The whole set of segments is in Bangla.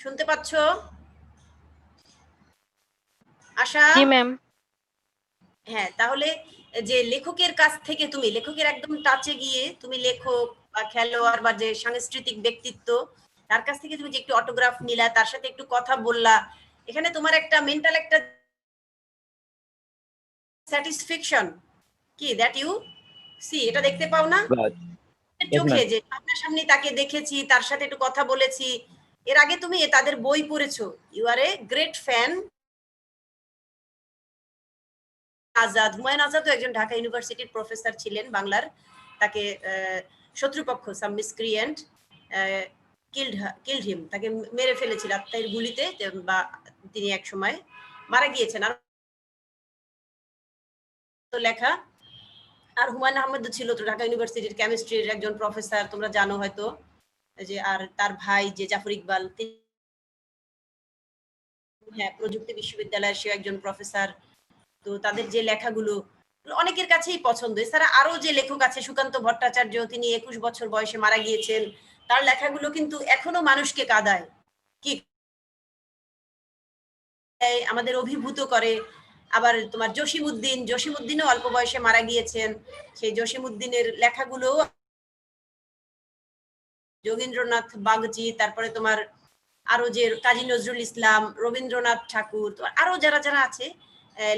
শুনতে পাচ্ছ আশা? জি ম্যাম। হ্যাঁ, তাহলে যে লেখকের কাছ থেকে তুমি লেখকের একদম টাচে গিয়ে তুমি লেখক বা খেলোয়াড় বা যে সাংস্কৃতিক ব্যক্তিত্ব তার কাছ থেকে তুমি যে একটু অটোগ্রাফ নিলা, তার সাথে একটু কথা বললা, এখানে তোমার একটা মেন্টাল একটা স্যাটিসফ্যাকশন কি দ্যাট ইউ সি, এটা দেখতে পাও না Right. Yes, চোখে, ma'am. যে সামনাসামনি তাকে দেখেছি, তার সাথে একটু কথা বলেছি, এর আগে তুমি তাদের বই পড়েছো, you are a great fan. Azad, Humayun আজাদও একজন ঢাকা ইউনিভার্সিটির প্রফেসর ছিলেন বাংলার, তাকে শত্রুপক্ষ সাম মিসক্রিয়েন্ট কিল্ড হিম, তাকে মেরে ফেলেছিল আত্মায়ের গুলিতে, বা তিনি এক সময় মারা গিয়েছেন। আর লেখা, আর হুমায়ুন আহমেদ ছিল তো ঢাকা ইউনিভার্সিটির কেমিস্ট্রির একজন প্রফেসর, তোমরা জানো হয়তো, যে আর তার ভাই যে জাফর ইকবাল, তিনি হ্যাঁ প্রযুক্তি বিশ্ববিদ্যালয়ের সে একজন প্রফেসর। তো তাদের যে লেখাগুলো অনেকের কাছেই পছন্দ। এছাড়া আরো যে লেখক আছে সুকান্ত ভট্টাচার্য, তিনি 21 বছর বয়সে মারা গিয়েছেন, তার লেখাগুলো কিন্তু এখনো মানুষকে কাঁদায়, কি আমাদের অভিভূত করে। আবার তোমার জসিমউদ্দিনও অল্প বয়সে মারা গিয়েছেন, সেই জসিমউদ্দিনের লেখাগুলো, যোগীন্দ্রনাথ বাগচি, তারপরে তোমার আরো যে কাজী নজরুল ইসলাম, রবীন্দ্রনাথ ঠাকুর, আরো যারা যারা আছে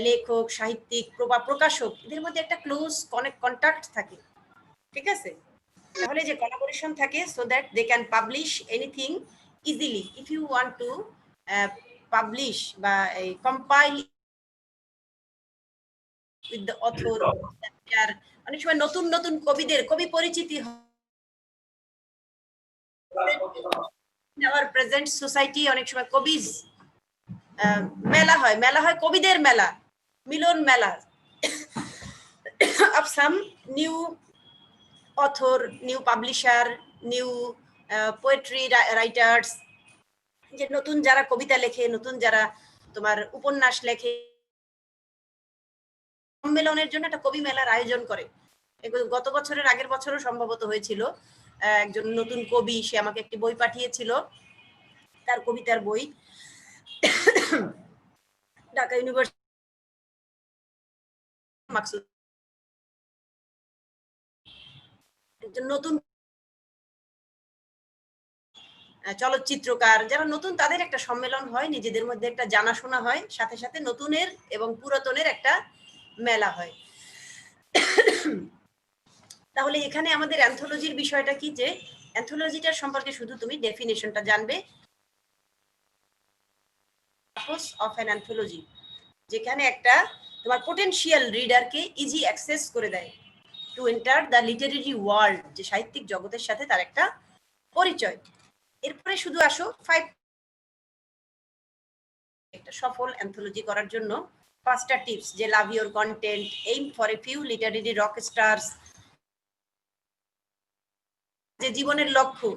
লেখক, সাহিত্যিক, প্রকাশক, এদের মধ্যে একটা ক্লোজ কন্টাক্ট থাকে, ঠিক আছে? তাহলে যে কোলাবোরেশন থাকে, so that they can publish anything easily if you want to publish বা কম্পাইল উইথ দ্য অথর। অনেক সময় নতুন নতুন কবি পরিচিতি আওয়ার প্রেজেন্ট সোসাইটি, অনেক সময় কবিজ মেলা হয় কবিদের মেলা, মিলন মেলা of some new author, new publisher, new poetry writers, যে নতুন যারা কবিতা লেখে, নতুন যারা তোমার উপন্যাস লেখে, সম্মেলনের জন্য একটা কবি মেলার আয়োজন করে। গত বছরের আগের বছরও সম্ভবত হয়েছিল। একজন নতুন কবি, সে আমাকে একটি বই পাঠিয়েছিল, তার কবিতার বই, ঢাকা ইউনিভার্সিটি মাকসুদ, একজন নতুন চলচ্চিত্রকার, যারা নতুন, তাদের একটা সম্মেলন হয়, নিজেদের মধ্যে একটা জানাশোনা হয়, সাথে সাথে নতুনের এবং পুরাতনের একটা মেলা হয়। তাহলে এখানে আমাদের অ্যান্থোলজির বিষয়টা কি, যে অ্যান্থোলজিটার সম্পর্কে শুধু তুমি ডেফিনেশনটা জানবে, অফ অ্যান অ্যান্থোলজি, যেখানে একটা তোমার পোটেনশিয়াল রিডারকে ইজি অ্যাক্সেস করে দেয় to enter the literary world, যে সাহিত্যিক জগতের সাথে তার একটা পরিচয়। এরপরে শুধু আসো 5 একটা সফল অ্যান্থোলজি করার জন্য 5টা টিপস, যে love your content, aim for a few literary rock stars, যে জীবনের লক্ষ্য,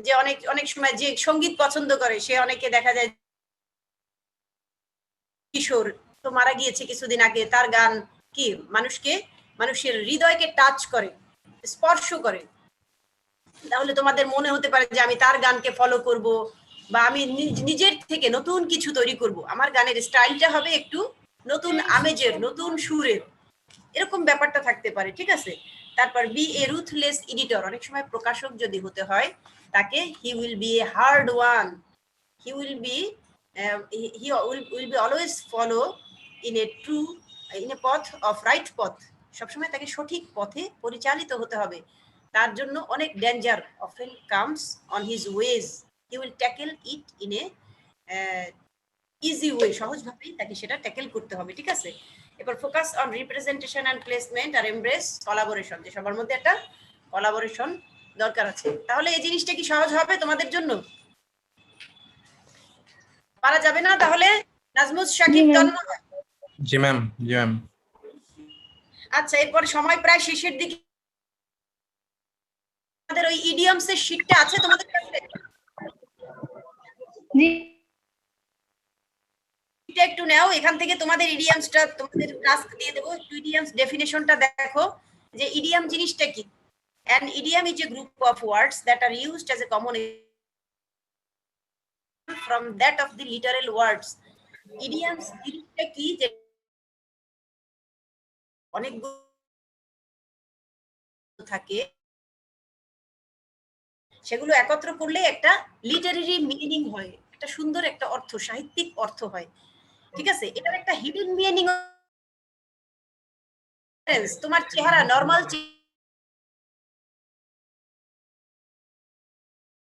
যে অনেক অনেক সময় যে সঙ্গীত পছন্দ করে, সে অনেকে দেখা যায় কিশোর তো মারা গিয়েছে কিছুদিন আগে, তার গান কি মানুষের হৃদয়কে টাচ করে, স্পর্শ করে। তাহলে তোমাদের মনে হতে পারে যে আমি তার গানকে ফলো করব, বা আমি নিজের থেকে নতুন কিছু তৈরি করব, আমার গানের স্টাইলটা হবে একটু নতুন আমেজের, নতুন সুরের, এরকম ব্যাপারটা থাকতে পারে, ঠিক আছে? তারপর বি এ রুথলেস এডিটর, অনেক সময় প্রকাশক যদি হতে হয় তাকে he will B A hard one, he will be always follow in a true, in a পথ অফ রাইট পথ, সবসময় তাকে সঠিক পথে পরিচালিত হতে হবে। তার জন্য অনেক danger often comes on his ways, he will tackle it in a easy way, সহজভাবেই তাকে সেটা ট্যাকেল করতে হবে, ঠিক আছে? এবার focus on representation and placement আর এমব্রেস কোলাবোরেশন, যে সবার মধ্যে একটা কোলাবোরেশন দরকার আছে। তাহলে এই জিনিসটা কি সহজ হবে তোমাদের জন্য? পারা যাবে না তাহলে? নাজমুস, শাকিব, তন্ময়। জি ম্যাম, জি ম্যাম। আচ্ছা, এরপরে সময় প্রায় শেষের দিকে, আমাদের ওই ইডিয়মস এর শীটটা আছে তোমাদের কাছে? জি এটা একটু নাও, এখান থেকে তোমাদের ইডিয়মসটা তোমাদের টাস্ক দিয়ে দেবো, একটু ইডিয়মস ডেফিনেশনটা দেখো, যে ইডিয়ম জিনিসটা কি। An idiom is a group of words that are used as a common from that of the literal words. Idioms জিনিসটা কি যে অনেকগুলো থাকে, সেগুলো একত্র করলে একটা লিটারেরি মিনিং হয়, একটা সুন্দর একটা অর্থ, সাহিত্যিক অর্থ হয়। ঠিক আছে, এটার একটা হিডেন মিনিং, তোমার চেহারা নরমাল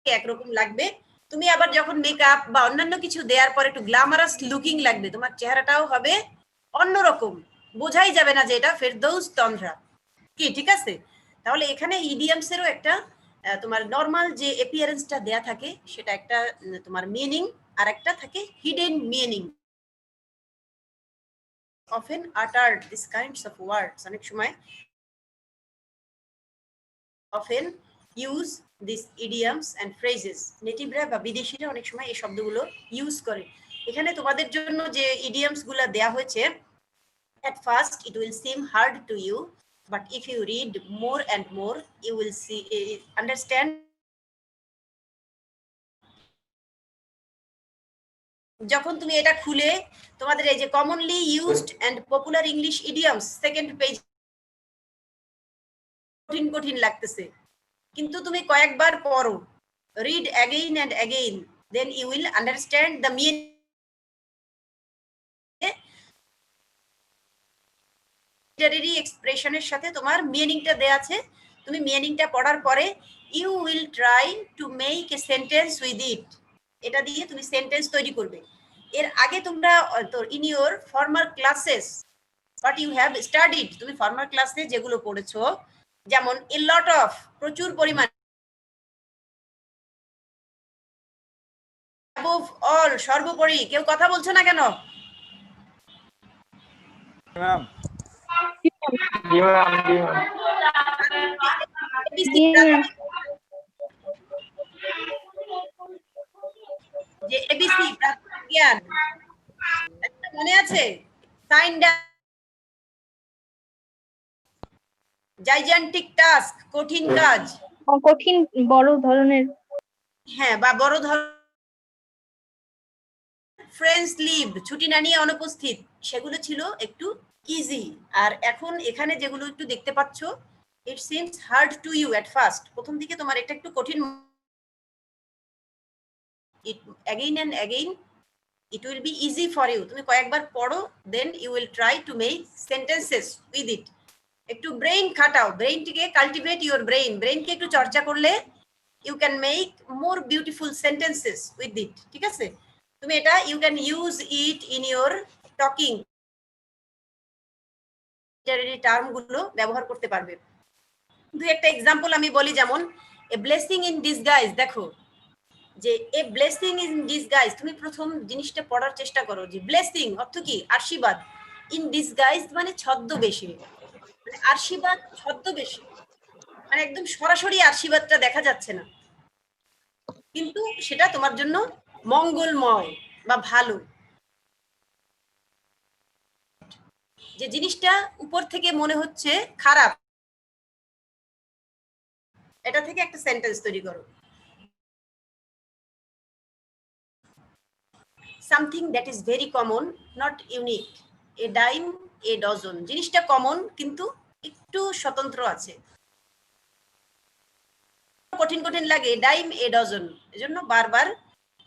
একরকম লাগবে, তুমি আবার যখন মেকআপ বা অন্যান্য কিছু দেওয়ার পর একটু গ্ল্যামারাস লুকিং লাগবে, তোমার চেহারাটাও হবে অন্যরকম, বোঝাই যাবে না যে এটা ফেরদৌস তন্দ্রা কি। ঠিক আছে, তাহলে এখানে ইডিয়ামস এরও একটা তোমার নরমাল যে অ্যাপিয়ারেন্সটা দেয়া থাকে সেটা একটা তোমার মিনিং, আর একটা থাকে hidden meaning. often uttered these kinds of words, অনেক সময় often use these idioms and phrases, নেটিভরা বা বিদেশিরা অনেক সময় এই শব্দগুলো ইউজ করে। এখানে তোমাদের জন্য যে ইডিয়ামস গুলা দেয়া হয়েছে, at first it will seem hard to you, but if you read more and more you will see understand। যখন তুমি এটা খুলে তোমাদের এই যে commonly used and popular English idioms second page কঠিন কঠিন লাগতেছে, কিন্তু তুমি কয়েকবার পড়ো, read again and again, then you will understand the meaning. Literary এক্সপ্রেশনের সাথে তোমার মিনিংটা দেয়া আছে, তুমি মিনিংটা পড়ার পরে you will try to make a sentence with it, এটা দিয়ে তুমি সেন্টেন্স তৈরি করবে। এর আগে তোমরা in your formal classes what you have studied, তুমি ফর্মাল ক্লাসে যেগুলো পড়েছো, যেমন এ লট অফ, প্রচুর পরিমাণ, অ্যাবভ অল, সর্বোপরি। কেউ কথা বলছো না কেন? যে এবিসি প্রাথমিক জ্ঞান মনে আছে? সাইন জাইজান্টিক টাস্ক, কঠিন কাজ, কঠিন বড় ধরনের, হ্যাঁ, বা বড় ধরনের। ফ্রেন্ডস লিভ, ছুটি না নিয়ে অনুপস্থিত, সেগুলো ছিল একটু ইজি। আর এখন এখানে যেগুলো একটু দেখতে পাচ্ছ, it seems hard to you at first, প্রথম দিকে তোমার এটা একটু কঠিন, it again and again it will be easy for you, তুমি কয়েকবার পড়ো, then you will try to make sentences with it. একটু ব্রেইন খাটাও, ব্রেইনটিকে কাল্টিভেট ইউর ব্রেইন, ব্রেইনকে একটু চর্চা করলে you can make more beautiful sentences with it. ঠিক আছে, তুমি এটা you can use it in your talking, literary term গুলো ব্যবহার করতে পারবে। দু একটা এক্সাম্পল আমি বলি, যেমন এ ব্লেসিং ইন ডিসগাইজ, দেখো যে এ ব্লেসিং ইন ডিসগাইজ, তুমি প্রথম জিনিসটা পড়ার চেষ্টা করো যে ব্লেসিং অর্থ কি, আশীর্বাদ, ইন ডিসগাইজ মানে ছদ্মবেশে, মানে আশীর্বাদ ছদ্মবেশে, মানে একদম সরাসরি আশীর্বাদটা দেখা যাচ্ছে না, কিন্তু সেটা তোমার জন্য মঙ্গলময় বা ভালো। যে জিনিসটা উপর থেকে মনে হচ্ছে খারাপ, এটা থেকে একটা সেন্টেন্স তৈরি করো। Something that is very common, not unique, A dime A dozen, জিনিসটা কমন কিন্তু একটু স্বতন্ত্র আছে, কঠিন কঠিন লাগে, ডাইম এ ডজন, এজন্য বারবার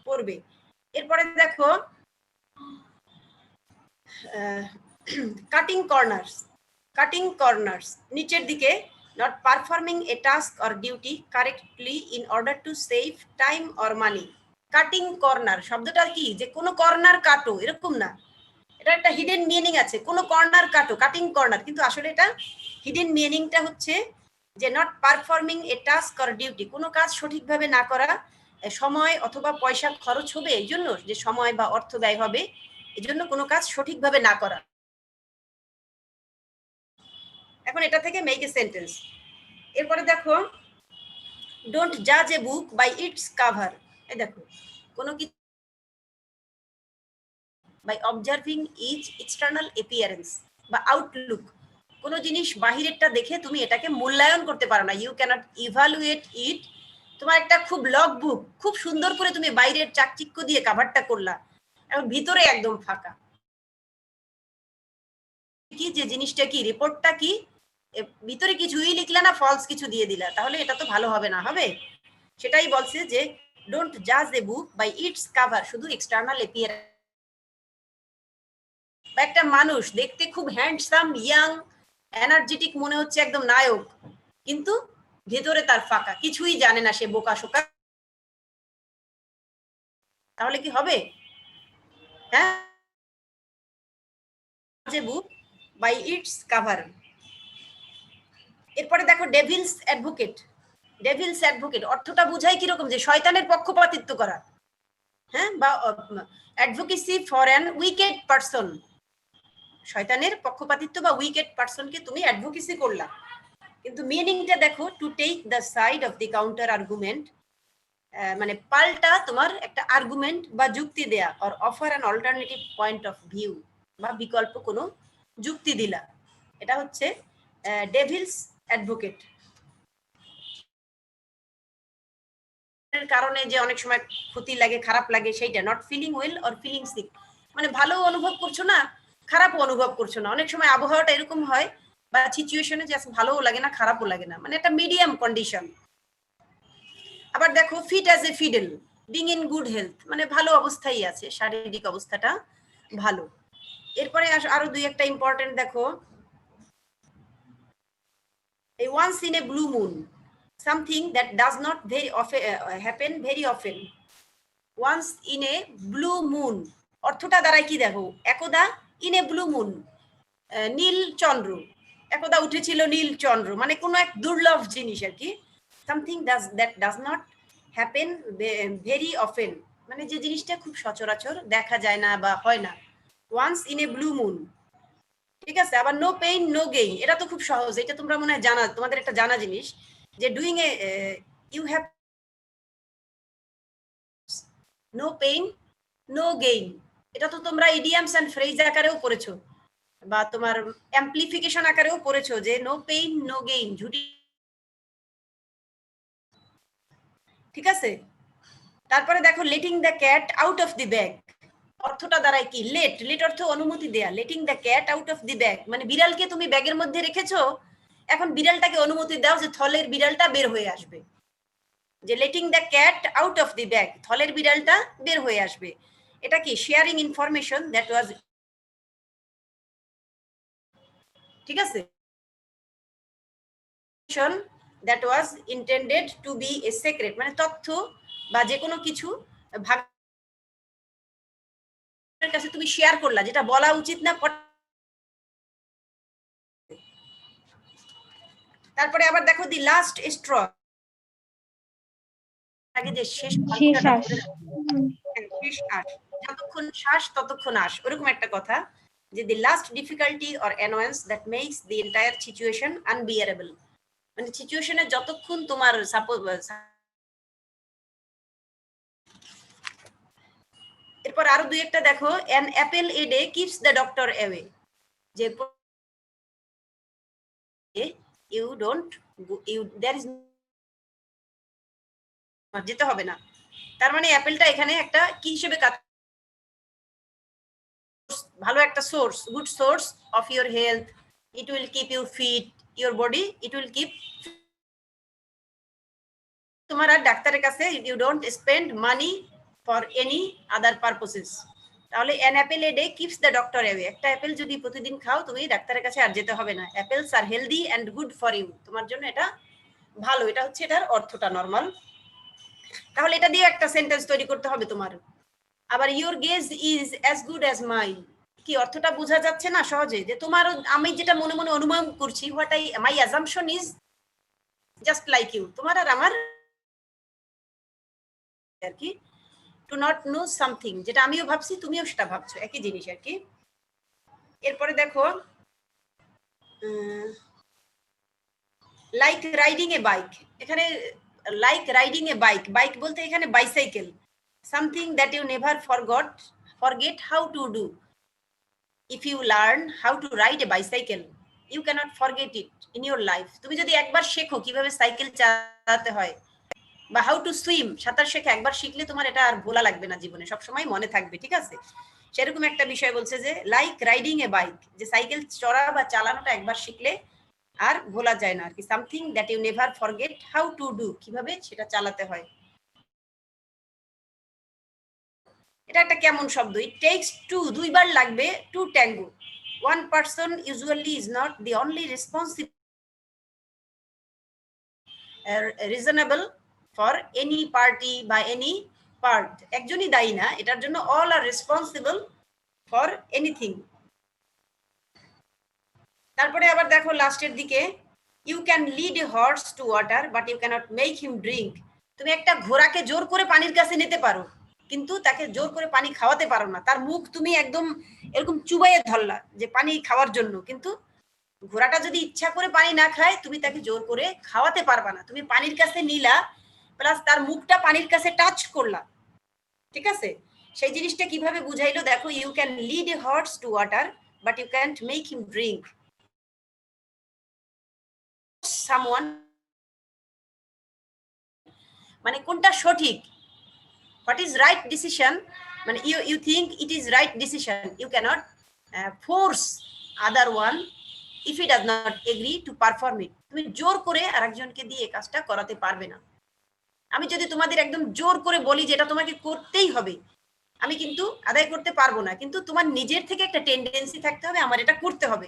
পড়বে। এরপরে দেখো কাটিং কর্নার্স, কাটিং কর্নার্স নিচের দিকে, not performing A task or duty correctly in order to save time or money. Cutting corner শব্দটার কি, যে কোনো কর্নার কাটো এরকম না, এটা একটা হিডেন মিনিং আছে, কোনো কর্নার কাটো, কাটিং কর্নার, কিন্তু আসলে এটা হিডেন মিনিংটা হচ্ছে যে not performing A task or duty, কোনো কাজ সঠিকভাবে না করা, সময় অথবা পয়সা খরচ হবে এই জন্য, যে সময় বা অর্থ ব্যয় হবে এই জন্য কোনো কাজ সঠিকভাবে না করা। এখন এটা থেকে মেক এ সেন্টেন্স। এরপরে দেখো ডোন্ট জাজ a book by its cover, এই দেখো কোনো কিছু by observing each external appearance বা আউটলুক, কোনো জিনিস বাহিরেরটা দেখে তুমি এটাকে মূল্যায়ন করতে পারো না, ইউ ক্যানট ইভালুয়েট ইট তোমার একটা খুব লগ বুক, খুব সুন্দর করে তুমি বাইরের চাকচিক্য দিয়ে কাভারটা করলা, এবং ভিতরে একদম ফাঁকা। কি যে জিনিসটা কি, রিপোর্টটা কি, ভিতরে কিছুই লিখলা না, ফলস কিছু দিয়ে দিলা, তাহলে এটা তো ভালো হবে না। হবে, সেটাই বলছে যে ডোন্ট জাজ a book by its cover, শুধু এক্সটার্নাল অ্যাপিয়ারেন্স। একটা মানুষ দেখতে খুব হ্যান্ডসাম, ইয়াং, এনার্জেটিক মনে হচ্ছে, একদম নায়ক, কিন্তু ভেতরে তার ফাঁকা, কিছুই জানে না, সে বোকা শোকা, তাহলে কি হবে? হ্যাঁ, যে বুক বাই ইটস কাভার। এরপরে দেখো ডেভিলস অ্যাডভোকেট। ডেভিলস অ্যাডভোকেট অর্থটা বুঝায় কিরকম, যে শয়তানের পক্ষপাতিত্ব করা, হ্যাঁ, বা advocacy for an wicked person, শয়তানের পক্ষপাতিত্ব বা উইকেড পারসনকে তুমি অ্যাডভোকেসি করলা। কিন্তু মিনিংটা দেখো, to take the side of the counter argument, মানে পাল্টা তোমার একটা আর্গুমেন্ট বা যুক্তি দেয়া, or offer an alternative point of view, বা বিকল্প কোনো যুক্তি দিলা, এটা হচ্ছে ডেভিলস অ্যাডভোকেট। কারণে যে অনেক সময় ক্ষতি লাগে, খারাপ লাগে, সেইটা not feeling well or feeling sick, মানে ভালো অনুভব করছো না, খারাপও অনুভব করছো না। অনেক সময় আবহাওয়াটা এরকম হয় বা সিচুয়েশনে যে ভালোও লাগে না, খারাপও লাগে না, মানে একটা মিডিয়াম কন্ডিশন। আবার দেখো fit as a fiddle, being in good health, মানে ভালো অবস্থায় আছে, শারীরিক অবস্থাটা ভালো। এরপরে আরো দুই একটা ইম্পর্টেন্ট দেখো, এই once in a blue moon, something that does not very often happen very often. Once in a blue moon অর্থটা দাঁড়ায় কি দেখো, একদা ইন এ ব্লু মুন, নীল চন্দ্র, একদা উঠেছিল নীল চন্দ্র, মানে কোনো এক দুর্লভ জিনিস আর কি। Something that does not happen very often, মানে যে জিনিসটা খুব সচরাচর দেখা যায় না বা হয় না। Once in a blue moon, ঠিক আছে। আবার নো পেইন নো গেইন, এটা তো খুব সহজ, এটা তোমরা মনে হয় জানা, তোমাদের একটা জানা জিনিস, যে doing a you have no pain no gain, এটা তো তোমরা ইডিয়ামস এন্ড ফ্রেজ আকারেও পড়েছো, বা তোমার অ্যাম্পলিফিকেশন আকারেও পড়েছো, যে নো পেইন নো গেইন, ঝুটি, ঠিক আছে। তারপরে দেখো letting the cat out of the bag, অর্থটা দাঁড়ায় কি, লেট, লেট অর্থ অনুমতি দেয়া, letting the cat out of the bag, মানে বিড়ালকে তুমি ব্যাগের মধ্যে রেখেছো, এখন বিড়ালটাকে অনুমতি দাও যে থলের বিড়ালটা বের হয়ে আসবে, যে letting the cat out of the bag, থলের বিড়ালটা বের হয়ে আসবে। এটা কি শেয়ারিং ইনফরমেশন দ্যাট ওয়াজ, ঠিক আছে, that was intended to be a secret, মানে তথ্য বা যে কোনো কিছু ভাগের কাছে তুমি শেয়ার করলা, যেটা বলা উচিত না। তারপরে আবার দেখো দি লাস্ট স্ট্র, আগে যে শেষ শেষ বাক্যটা আস। ধরে শেষ আস, যতক্ষণ শ্বাস ততক্ষণ আস, ওরকম একটা কথা, যে the last difficulty or annoyance that makes the entire situation unbearable, মানে সিচুয়েশনে যতক্ষণ তোমার সাপোজ। এরপর আরো দুই একটা দেখো, an apple a day keeps the doctor away, যে you don't you there is, যেতে হবে না, তার মানে অ্যাপেলটা এখানে একটা কি হিসেবে কাজ, ভালো একটা source, good source of your health, it will keep you fit, your body it will keep, তোমার আর ডাক্তারের কাছে you don't spend money for any other purposes, তাহলে an apple a day keeps the doctor away, একটা অ্যাপেল যদি প্রতিদিন খাও তুমি ডাক্তারের কাছে আর যেতে হবে না, apples are healthy and good for you, তোমার জন্য এটা ভালো, এটা হচ্ছে এটার অর্থটা নরমাল। তাহলে এটা দিয়ে একটা সেন্টেন্স তৈরি করতে হবে তোমার। আবার your gauge is as good as mine, কি অর্থটা বোঝা যাচ্ছে না সহজে, যে তোমার, আমি যেটা মনে মনে অনুমান করছি, what I my assumption is just like you, তোমার আর আমার আর কি, টু নট নো সামথিং, যেটা আমিও ভাবছি তুমিও সেটা ভাবছো, একই জিনিস আর কি। এরপরে দেখো লাইক রাইডিং এ বাইক, এখানে like riding a bike, bike বলতে এখানে bicycle, something that you never forget how to do, if you learn how to ride a bicycle you cannot forget it in your life, তুমি যদি একবার শেখো কিভাবে সাইকেল চালাতে হয়, বা হাউ টু সুইম, সাঁতার শেখা একবার শিখলে তোমার এটা আর ভোলা লাগবে না জীবনে, সবসময় মনে থাকবে, ঠিক আছে? সেরকম একটা বিষয় বলছে যে লাইক রাইডিং এ বাইক, যে সাইকেল চড়া বা চালানোটা একবার শিখলে আর ভোলা যায় না আর কি। Something that you never forget how to do, কিভাবে সেটা চালাতে হয়। এটা একটা কেমন শব্দ? ইট টেকস টু, দুইবার লাগবে, to tango. One person usually is not the only responsible reasonable for any party বা এনি পার্ট। একজনই দায়ী না এটার জন্য, all are responsible for anything. তারপরে আবার দেখো লাস্টের দিকে, you can lead a horse to water but you can't make him drink. তুমি একটা ঘোড়াকে জোর করে পানির কাছে নিতে পারো, কিন্তু তাকে জোর করে পানি খাওয়াতে পারো না। তার মুখ তুমি একদম এরকম চুবাইয়ে ধরলা যে পানি খাওয়ার জন্য, কিন্তু ঘোড়াটা যদি ইচ্ছা করে পানি না খায়, তুমি তাকে জোর করে খাওয়াতে পারবা না। তুমি পানির কাছে নিলা, প্লাস তার মুখটা পানির কাছে টাচ করলা, ঠিক আছে? সেই জিনিসটা কিভাবে বুঝাইলো দেখো, you can lead a horse to water but you can't make him drink. Someone মানে কোনটা সঠিক, হোয়াট ইজ রাইট ডিসিশন, মানে you think it is right decision, you cannot force other one if he does not agree to perform it. তুমি জোর করে আরেকজনকে দিয়ে কাজটা করাতে পারবে না। আমি যদি তোমাদের একদম জোর করে বলি যে এটা তোমাকে করতেই হবে, আমি কিন্তু আদায় করতে পারবো না, কিন্তু তোমার নিজের থেকে একটা টেন্ডেন্সি থাকতে হবে আমার এটা করতে হবে,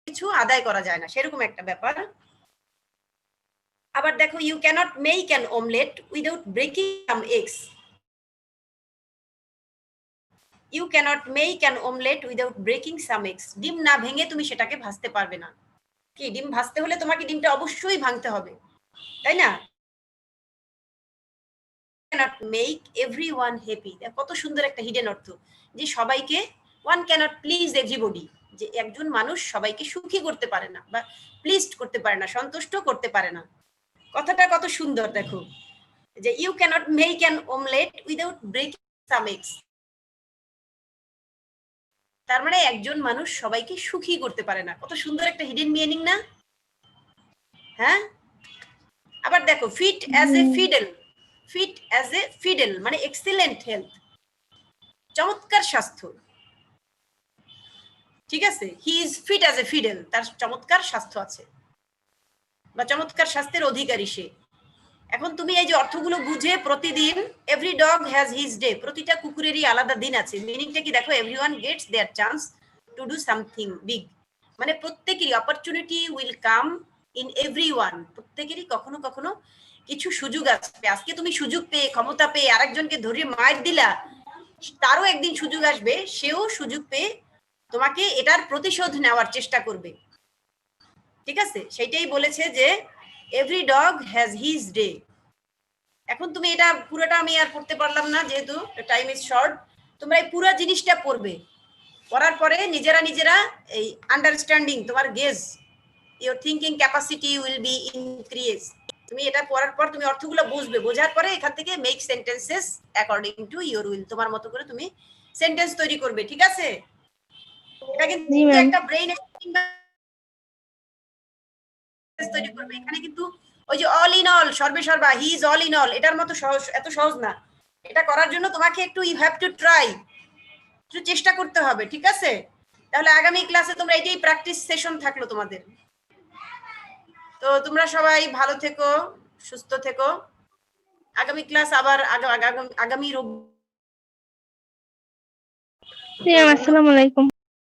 কিছু আদায় করা যায় না, সেরকম একটা ব্যাপার। আবার দেখো, you can't make an omelette without breaking some eggs. You can't make an omelette without breaking some eggs. ডিম না ভেঙে তুমি সেটাকে ভাজতে পারবে না। কি, ডিম ভাজতে হলে তোমাকে ডিমটা অবশ্যই ভাঙতে হবে, তাই না? ক্যানট মেক এভরিওয়ান হ্যাপি, কত সুন্দর একটা হিডেন অর্থ, যে সবাইকে, ওয়ান ক্যানট প্লিজ এভরিবডি, যে একজন মানুষ সবাইকে সুখী করতে পারে না বা প্লিজড করতে পারে না, সন্তুষ্ট করতে পারে না। কথাটা কত সুন্দর দেখো, যে you can't make an omelette without breaking some eggs. তার মানে একজন মানুষ সবাইকে সুখী করতে পারে না। কত সুন্দর একটা হিডেন মিনিং না? হ্যাঁ। আবার দেখো, fit as a fiddle, fit as a fiddle মানে এক্সিলেন্ট হেলথ, চমৎকার স্বাস্থ্য, ঠিক আছে? He is fit as a fiddle, তার চমৎকার স্বাস্থ্য আছে বা চমৎকার স্বাস্থ্যের অধিকারী সে। এখন তুমি এই যে অর্থগুলো বুঝে প্রতিদিন, every dog has his day, প্রতিটা কুকুরেরই আলাদা দিন আছে। মিনিংটা কি দেখো, everyone gets their chance to do something big, মানে প্রত্যেকেরই opportunity will come in everyone, প্রত্যেকেরই কখনো কখনো কিছু সুযোগ আসবে। আজকে তুমি সুযোগ পেয়ে, ক্ষমতা পেয়ে আরেকজনকে ধরে মার দিলা, তারও একদিন সুযোগ আসবে, সেও সুযোগ পেয়ে তোমাকে এটার প্রতিশোধ নেওয়ার চেষ্টা করবে, ঠিক আছে? সেটাই বলেছে যে every dog has his day. এখন তুমি এটা পুরোটা আমি আর পড়তে পারলাম না, যেহেতু টাইম ইজ শর্ট। তোমরা এই পুরো জিনিসটা পড়বে, পড়ার পরে নিজেরা নিজেরা এই আন্ডারস্ট্যান্ডিং, তোমার gauge, your thinking capacity will be increase. তুমি এটা পড়ার পর তুমি অর্থগুলো বুঝবে, বোঝার পরে এখান থেকে make sentences according to your will, তোমার মতো করে তুমি সেন্টেন্স তৈরি করবে, ঠিক আছে? এটা জি কিন্তু ম্যাম। একটা ব্রেইন তৈরি করবে। এখানে কিন্তু ওই যে অল ইন অল, সর্বে সর্বা, he is all in all, এটার মতো সহজ, এত সহজ না। এটা করার জন্য তোমাকে একটু, ইউ হ্যাভ টু ট্রাই, একটু চেষ্টা করতে হবে, ঠিক আছে? তাহলে আগামী ক্লাসে তোমরা এটাই প্র্যাকটিস সেশন থাকলো তোমাদের। তো তোমরা সবাই ভালো থেকো, সুস্থ থেকো। আগামী ক্লাস আবার আগামী জি ম্যাম, আসসালামু আলাইকুম।